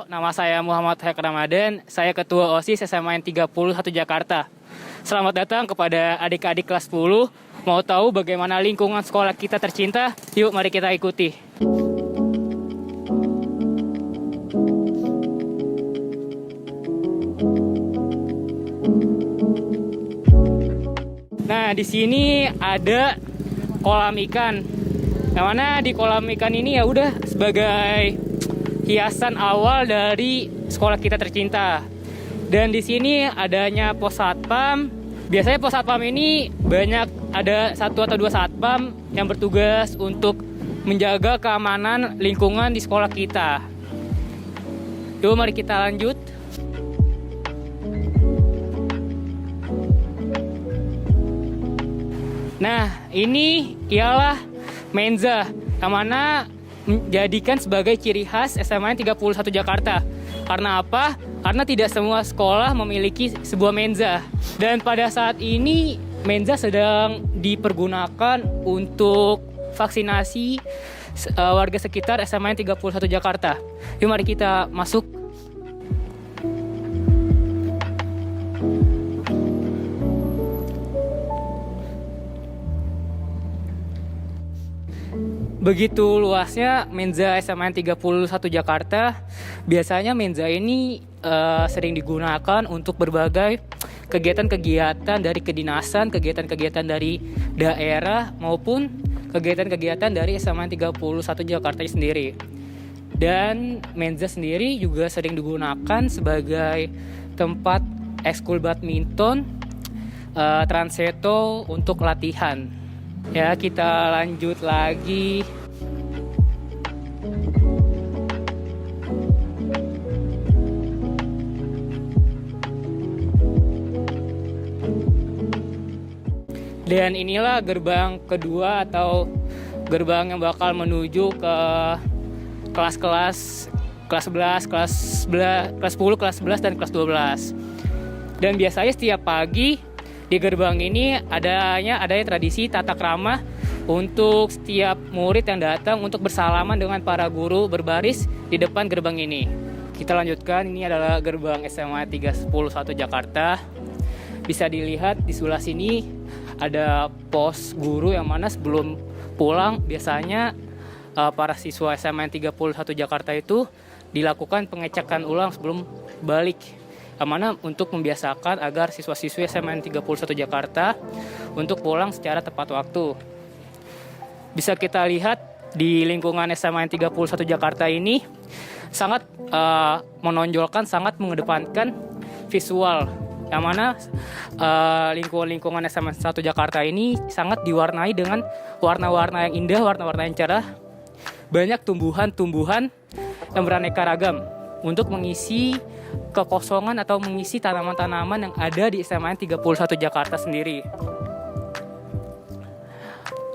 nama saya Muhammad Hayak Ramadan, saya Ketua OSIS SMAN 31 Jakarta. Selamat datang kepada adik-adik kelas 10. Mau tahu bagaimana lingkungan sekolah kita tercinta? Yuk mari kita ikuti. Nah, di sini ada kolam ikan. Yang mana di kolam ikan ini ya udah sebagai hiasan awal dari sekolah kita tercinta. Dan di sini adanya pos satpam. Biasanya pos satpam ini ada 1 atau 2 satpam yang bertugas untuk menjaga keamanan lingkungan di sekolah kita. Yuk mari kita lanjut. Nah, ini ialah menza, yang mana menjadikan sebagai ciri khas SMAN 31 Jakarta. Karena apa? Karena tidak semua sekolah memiliki sebuah menza. Dan pada saat ini, menza sedang dipergunakan untuk vaksinasi warga sekitar SMAN 31 Jakarta. Yuk mari kita masuk. Begitu luasnya menza SMAN 31 Jakarta. Biasanya menza ini sering digunakan untuk berbagai kegiatan-kegiatan dari kedinasan, kegiatan-kegiatan dari daerah, maupun kegiatan-kegiatan dari SMAN 31 Jakarta sendiri. Dan menza sendiri juga sering digunakan sebagai tempat ekskul badminton, transeto untuk latihan. Ya, kita lanjut lagi. Dan inilah gerbang kedua atau gerbang yang bakal menuju ke kelas-kelas kelas 11, kelas 10, kelas 11 dan kelas 12. Dan biasanya setiap pagi di gerbang ini adanya tradisi tata krama untuk setiap murid yang datang untuk bersalaman dengan para guru berbaris di depan gerbang ini. Kita lanjutkan, ini adalah gerbang SMA 31 Jakarta. Bisa dilihat di sebelah sini ada pos guru yang mana sebelum pulang biasanya para siswa SMA 31 Jakarta itu dilakukan pengecekan ulang sebelum balik. Yang mana untuk membiasakan agar siswa-siswi SMAN 31 Jakarta untuk pulang secara tepat waktu. Bisa kita lihat di lingkungan SMAN 31 Jakarta ini sangat menonjolkan, sangat mengedepankan visual. Yang mana lingkungan SMAN 1 Jakarta ini sangat diwarnai dengan warna-warna yang indah, warna-warna yang cerah. Banyak tumbuhan-tumbuhan yang beraneka ragam untuk mengisi kekosongan atau mengisi tanaman-tanaman yang ada di SMAN 31 Jakarta sendiri.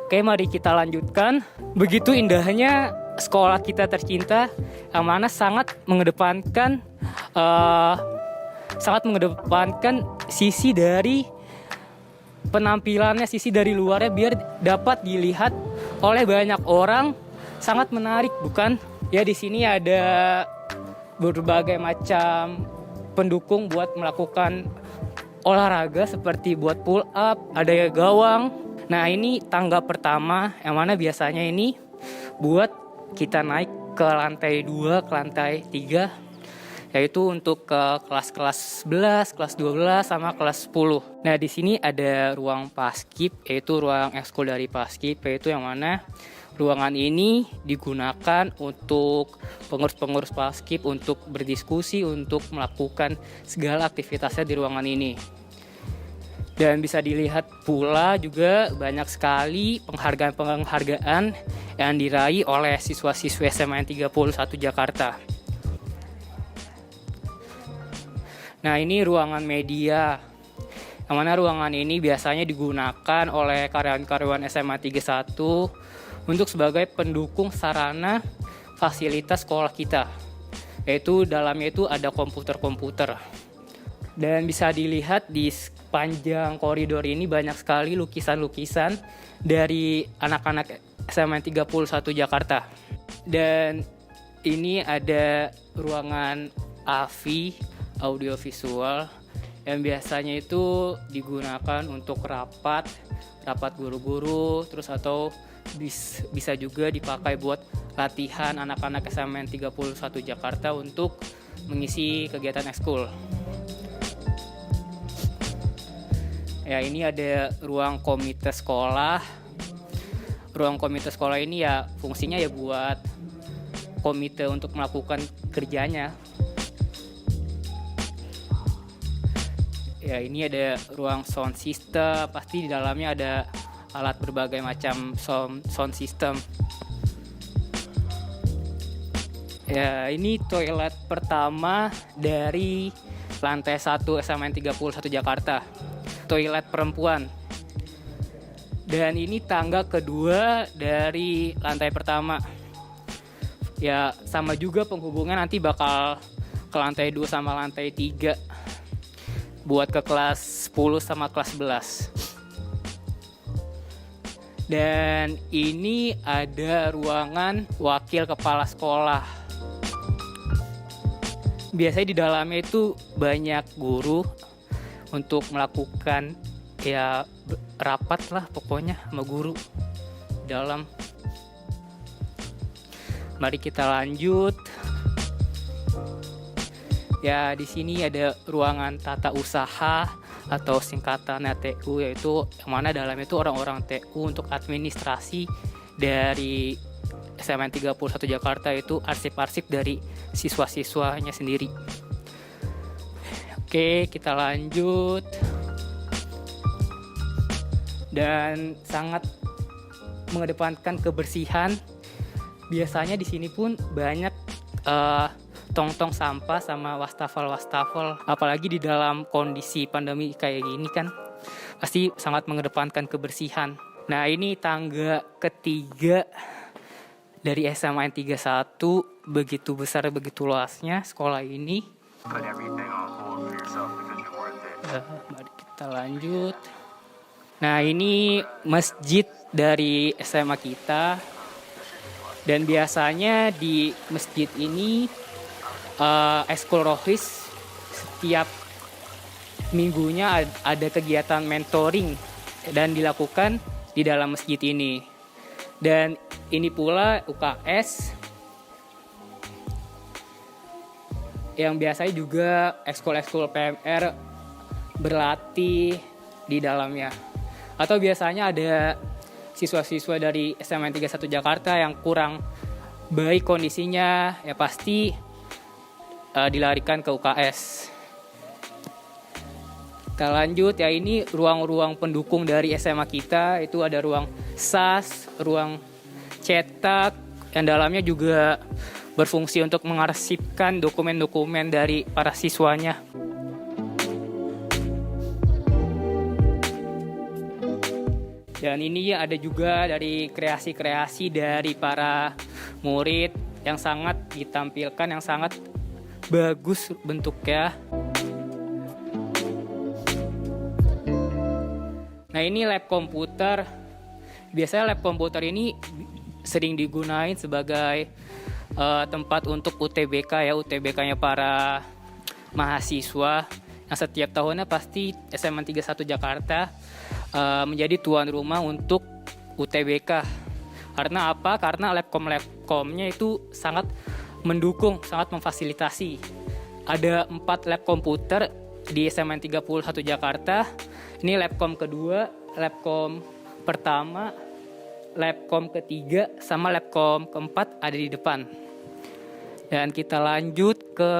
Oke, mari kita lanjutkan. Begitu indahnya sekolah kita tercinta yang mana sangat mengedepankan sisi dari penampilannya, sisi dari luarnya biar dapat dilihat oleh banyak orang. Sangat menarik, bukan? Ya, di sini ada berbagai macam pendukung buat melakukan olahraga seperti buat pull up, ada gawang. Nah, ini tangga pertama yang mana biasanya ini buat kita naik ke lantai 2, ke lantai 3, yaitu untuk ke kelas-kelas 11, kelas 12 sama kelas 10. Nah, di sini ada ruang paskib, yaitu ruang ekskul dari paskib, yaitu yang mana ruangan ini digunakan untuk pengurus-pengurus paskib untuk berdiskusi, untuk melakukan segala aktivitasnya di ruangan ini. Dan bisa dilihat pula juga banyak sekali penghargaan-penghargaan yang diraih oleh siswa-siswi SMAN 31 Jakarta. Nah, ini ruangan media. Yang mana ruangan ini biasanya digunakan oleh karyawan-karyawan SMA 31 untuk sebagai pendukung sarana fasilitas sekolah kita. Yaitu dalamnya itu ada komputer-komputer. Dan bisa dilihat di sepanjang koridor ini banyak sekali lukisan-lukisan dari anak-anak SMA 31 Jakarta. Dan Ini ada ruangan AVI, audiovisual, yang biasanya itu digunakan untuk rapat guru-guru, terus atau bisa juga dipakai buat latihan anak-anak SMN 31 Jakarta untuk mengisi kegiatan ekskul. Ya, ini ada ruang komite sekolah. Ruang komite sekolah ini ya fungsinya ya buat komite untuk melakukan kerjanya. Ya, ini ada ruang sound system, pasti di dalamnya ada alat berbagai macam sound system. Ya, ini toilet pertama dari lantai 1 SMN 31 Jakarta. Toilet perempuan. Dan ini tangga kedua dari lantai pertama. Ya, sama juga penghubungan nanti bakal ke lantai 2 sama lantai 3. Buat ke kelas 10 sama kelas 11. Dan ini ada ruangan wakil kepala sekolah. Biasanya di dalamnya itu banyak guru untuk melakukan ya rapat lah pokoknya sama guru dalam. Mari kita lanjut. Ya, di sini ada ruangan tata usaha atau singkatannya TU, yaitu yang mana dalamnya itu orang-orang TU untuk administrasi dari SMN 31 Jakarta, itu arsip-arsip dari siswa-siswanya sendiri. Oke, kita lanjut. Dan sangat mengedepankan kebersihan. Biasanya di sini pun banyak tong-tong sampah sama wastafel. Apalagi di dalam kondisi pandemi kayak gini kan, pasti sangat mengedepankan kebersihan. Nah, ini tangga ketiga dari SMA 31, begitu besar, begitu luasnya sekolah ini. Mari kita lanjut. Nah, ini masjid dari SMA kita. Dan biasanya di masjid ini ekskul rohis setiap minggunya ada kegiatan mentoring dan dilakukan di dalam masjid ini. Dan ini pula UKS yang biasanya juga ekskul-ekskul PMR berlatih di dalamnya. Atau biasanya ada siswa-siswa dari SMN 31 Jakarta yang kurang baik kondisinya, ya pasti dilarikan ke UKS. Kita lanjut, ya ini ruang-ruang pendukung dari SMA kita. Itu ada ruang SAS, ruang cetak, yang dalamnya juga berfungsi untuk mengarsipkan dokumen-dokumen dari para siswanya. Dan ini ada juga dari kreasi-kreasi dari para murid yang sangat ditampilkan, yang sangat bagus bentuknya. Nah, ini lab komputer. Biasanya lab komputer ini sering digunain sebagai tempat untuk UTBK, ya, UTBK-nya para mahasiswa yang setiap tahunnya pasti SMN 31 Jakarta menjadi tuan rumah untuk UTBK. Karena apa? Karena labcom-nya itu sangat mendukung, sangat memfasilitasi. Ada 4 lab komputer di SMN 31 Jakarta. Ini labcom kedua, labcom pertama, labcom ketiga, sama labcom keempat ada di depan. Dan kita lanjut ke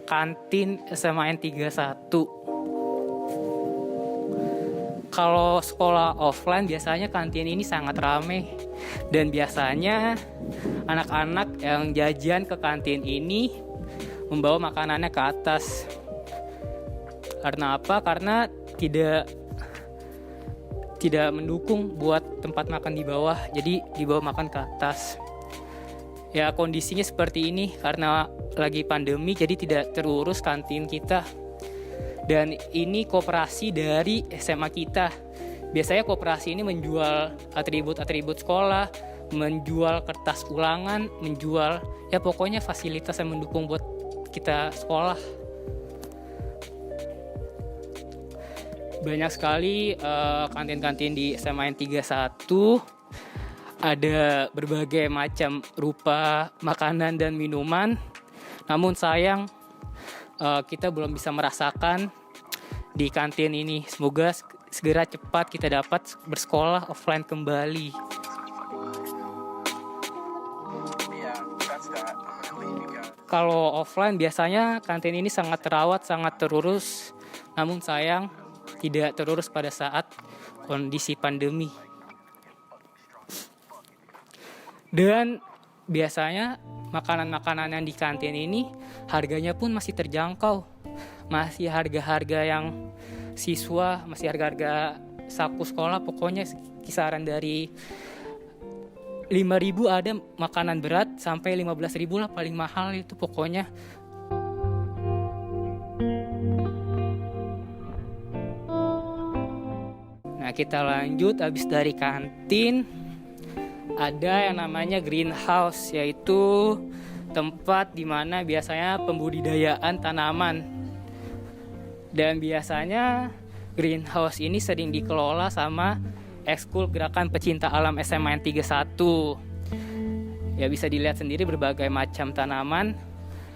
kantin SMN 31. Kalau sekolah offline biasanya kantin ini sangat ramai. Dan biasanya anak-anak yang jajan ke kantin ini membawa makanannya ke atas. Karena apa? Karena tidak mendukung buat tempat makan di bawah. Jadi dibawa makan ke atas. Ya, kondisinya seperti ini karena lagi pandemi, jadi tidak terurus kantin kita. Dan ini koperasi dari SMA kita. Biasanya koperasi ini menjual atribut-atribut sekolah, menjual kertas ulangan, menjual ya pokoknya fasilitas yang mendukung buat kita sekolah. Banyak sekali kantin-kantin di SMA 31, ada berbagai macam rupa makanan dan minuman. Namun sayang kita belum bisa merasakan di kantin ini. Semoga segera cepat kita dapat bersekolah offline kembali. Kalau offline biasanya kantin ini sangat terawat, sangat terurus. Namun sayang tidak terurus pada saat kondisi pandemi. Dan biasanya makanan-makanan yang di kantin ini harganya pun masih terjangkau. Masih harga-harga yang siswa, masih harga-harga saku sekolah, pokoknya kisaran dari 5.000 ada makanan berat sampai 15.000 lah paling mahal itu pokoknya. Nah, kita lanjut habis dari kantin ada yang namanya greenhouse, yaitu tempat di mana biasanya pembudidayaan tanaman. Dan biasanya greenhouse ini sering dikelola sama Ekskul Gerakan Pecinta Alam SMA 31. Ya bisa dilihat sendiri berbagai macam tanaman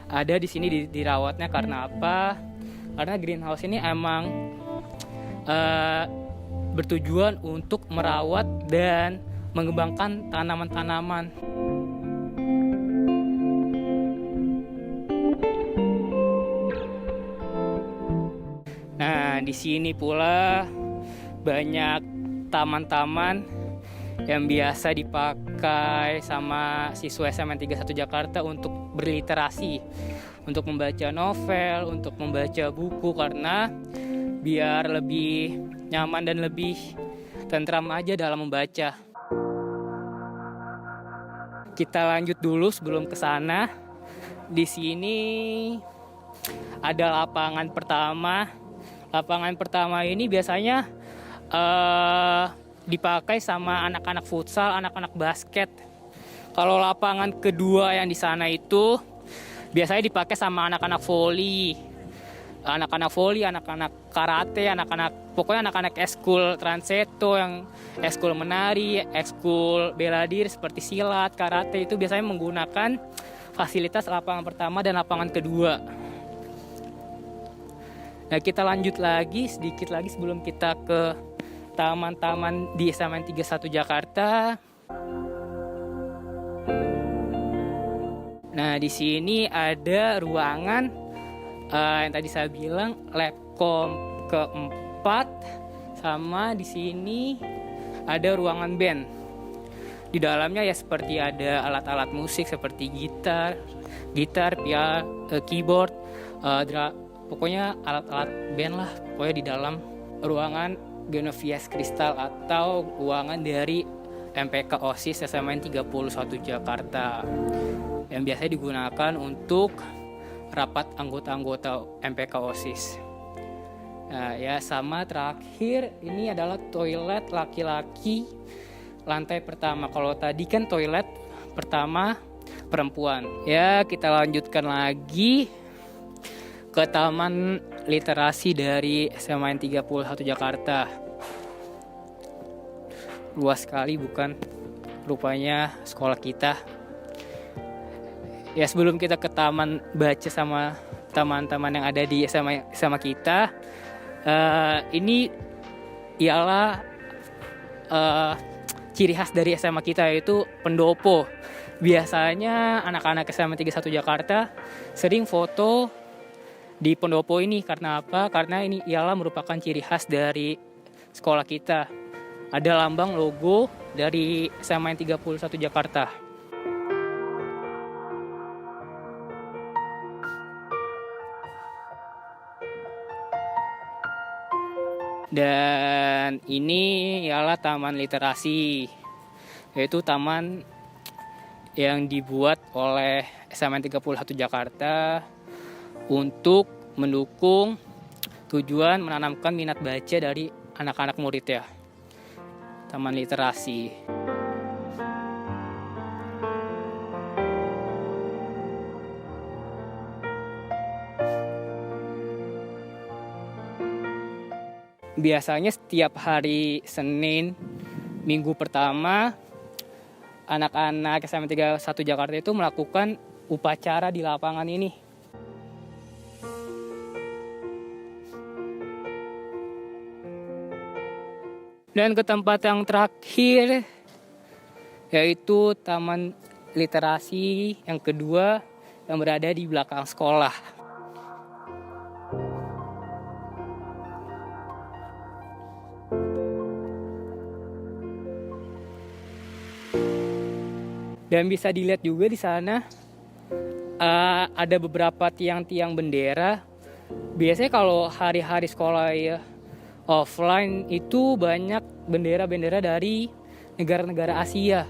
ada di sini dirawatnya. Karena apa? Karena greenhouse ini emang bertujuan untuk merawat dan mengembangkan tanaman-tanaman. Nah, di sini pula banyak taman-taman yang biasa dipakai sama siswa SMA 31 Jakarta untuk berliterasi, untuk membaca novel, untuk membaca buku, karena biar lebih nyaman dan lebih tentram aja dalam membaca. Kita lanjut dulu sebelum ke sana. Di sini ada lapangan pertama. Lapangan pertama ini biasanya dipakai sama anak-anak futsal, anak-anak basket. Kalau lapangan kedua yang di sana itu biasanya dipakai sama anak-anak voli. Anak-anak karate, pokoknya anak-anak ekskul transeto, yang ekskul menari, ekskul bela diri seperti silat, karate, itu biasanya menggunakan fasilitas lapangan pertama dan lapangan kedua. Nah, kita lanjut lagi sedikit lagi sebelum kita ke taman-taman di SMA 31 Jakarta. Nah, di sini ada ruangan yang tadi saya bilang labkom keempat, sama di sini ada ruangan band. Di dalamnya ya seperti ada alat-alat musik seperti gitar, piano, keyboard, pokoknya alat-alat band lah. Pokoknya di dalam ruangan Genovias Kristal atau ruangan dari MPK OSIS SMA 31 Jakarta yang biasanya digunakan untuk rapat anggota-anggota MPK OSIS. Nah, ya sama terakhir ini adalah toilet laki-laki lantai pertama. Kalau tadi kan toilet pertama perempuan. Ya, kita lanjutkan lagi ke Taman Literasi dari SMA 31 Jakarta. Luas sekali bukan? Rupanya sekolah kita. Ya, sebelum kita ke taman baca sama teman-teman yang ada di SMA kita, ini ialah ciri khas dari SMA kita, yaitu pendopo. Biasanya anak-anak SMA 31 Jakarta sering foto di pendopo ini. Karena apa? Karena ini ialah merupakan ciri khas dari sekolah kita. Ada lambang logo dari SMA 31 Jakarta. Dan ini ialah Taman Literasi, yaitu taman yang dibuat oleh SMA 31 Jakarta untuk mendukung tujuan menanamkan minat baca dari anak-anak murid ya. Taman Literasi. Biasanya setiap hari Senin, minggu pertama, anak-anak SMA 31 Jakarta itu melakukan upacara di lapangan ini. Dan ke tempat yang terakhir, yaitu Taman Literasi yang kedua yang berada di belakang sekolah. Dan bisa dilihat juga di sana ada beberapa tiang-tiang bendera. Biasanya kalau hari-hari sekolah ya offline itu banyak bendera-bendera dari negara-negara Asia.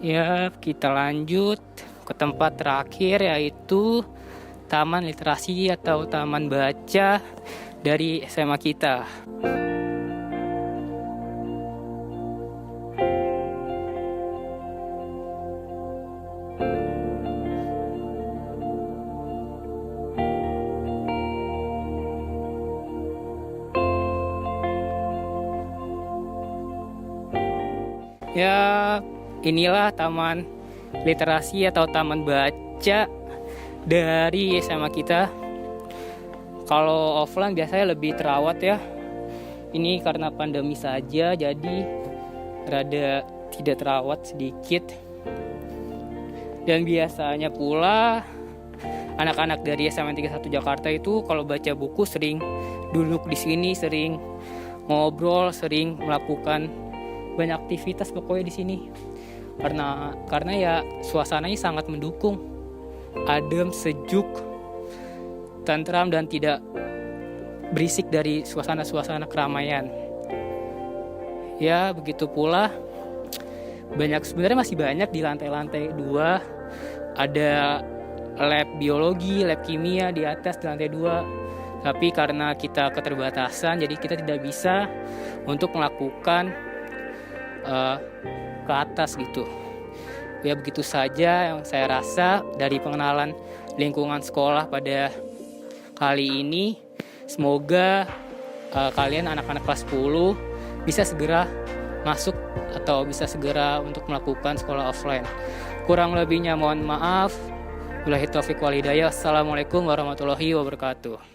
Ya, kita lanjut ke tempat terakhir, yaitu Taman Literasi atau Taman Baca dari SMA kita. Ya, inilah Taman Literasi atau Taman Baca dari SMA kita. Kalau offline biasanya lebih terawat ya. Ini karena pandemi saja, jadi rada tidak terawat sedikit. Dan biasanya pula anak-anak dari SMA 31 Jakarta itu kalau baca buku sering duduk di sini, sering ngobrol, sering melakukan banyak aktivitas pokoknya di sini. Karena ya suasananya sangat mendukung. Adem, sejuk, tentram dan tidak berisik dari suasana-suasana keramaian. Ya, begitu pula sebenarnya masih banyak di lantai-lantai 2. Ada lab biologi, lab kimia di atas di lantai 2. Tapi karena kita keterbatasan, jadi kita tidak bisa untuk melakukan ke atas gitu. Ya, begitu saja yang saya rasa dari pengenalan lingkungan sekolah pada kali ini. Semoga kalian anak-anak kelas 10 bisa segera masuk atau bisa segera untuk melakukan sekolah offline. Kurang lebihnya mohon maaf. Wabillahi taufiq wal hidayah. Assalamualaikum warahmatullahi wabarakatuh.